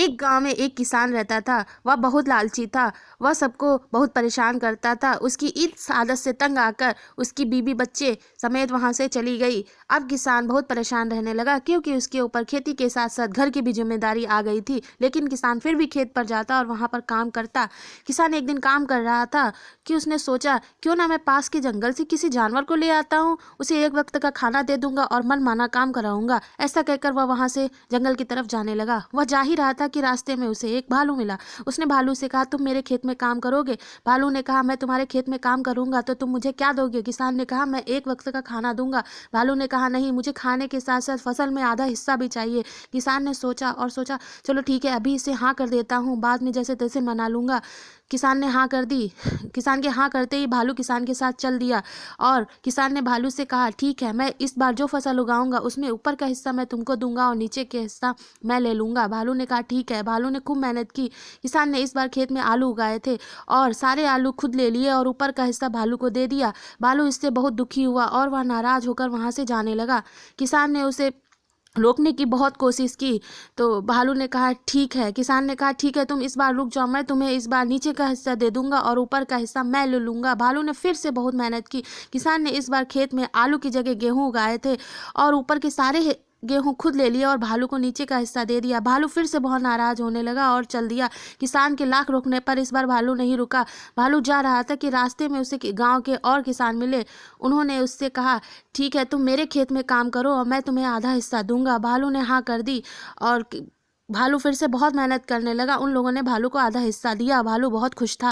एक गांव में एक किसान रहता था। वह बहुत लालची था। वह सबको बहुत परेशान करता था। उसकी इस आदत से तंग आकर उसकी बीवी बच्चे समेत वहां से चली गई। अब किसान बहुत परेशान रहने लगा, क्योंकि उसके ऊपर खेती के साथ साथ घर की भी जिम्मेदारी आ गई थी। लेकिन किसान फिर भी खेत पर जाता और वहां पर काम करता। किसान एक दिन काम कर रहा था कि उसने सोचा, क्यों ना मैं पास के जंगल से किसी जानवर को ले आता हूँ, उसे एक वक्त का खाना दे दूंगा और मनमाना काम कराऊंगा। ऐसा कहकर वह वहां से जंगल की तरफ जाने लगा। वह जा ही रहा था कि रास्ते में उसे एक भालू मिला। उसने भालू से कहा, तुम मेरे खेत में काम करोगे? भालू ने कहा, मैं तुम्हारे खेत में काम करूंगा तो तुम मुझे क्या दोगे? किसान ने कहा, मैं एक वक्त का खाना दूंगा। भालू ने कहा, नहीं, मुझे खाने के साथ साथ फसल में आधा हिस्सा भी चाहिए। किसान ने सोचा और सोचा, चलो ठीक है, अभी इसे हाँ कर देता हूँ, बाद में जैसे तैसे मना लूंगा। किसान ने हाँ कर दी। किसान के हाँ करते ही भालू किसान के साथ चल दिया और किसान ने भालू से कहा, ठीक है, मैं इस बार जो फसल उगाऊंगा उसमें ऊपर का हिस्सा मैं तुमको दूंगा और नीचे के हिस्सा मैं ले लूंगा। भालू ने कहा, ठीक है। भालू ने खूब मेहनत की। किसान ने इस बार खेत में आलू उगाए थे और सारे आलू खुद ले लिए और ऊपर का हिस्सा भालू को दे दिया। भालू इससे बहुत दुखी हुआ और वह नाराज होकर वहां से जाने लगा। किसान ने उसे रोकने की बहुत कोशिश की तो भालू ने कहा, ठीक है। किसान ने कहा, ठीक है, तुम इस बार रुक जाओ, मैं तुम्हें इस बार नीचे का हिस्सा दे दूंगा और ऊपर का हिस्सा मैं ले लूंगा। भालू ने फिर से बहुत मेहनत की। किसान ने इस बार खेत में आलू की जगह गेहूं उगाए थे और ऊपर के सारे गेहूं खुद ले लिया और भालू को नीचे का हिस्सा दे दिया। भालू फिर से बहुत नाराज होने लगा और चल दिया। किसान के लाख रोकने पर इस बार भालू नहीं रुका। भालू जा रहा था कि रास्ते में उसे गांव के और किसान मिले। उन्होंने उससे कहा, ठीक है, तुम मेरे खेत में काम करो और मैं तुम्हें आधा हिस्सा दूंगा। भालू ने हाँ कर दी और भालू फिर से बहुत मेहनत करने लगा। उन लोगों ने भालू को आधा हिस्सा दिया। भालू बहुत खुश था।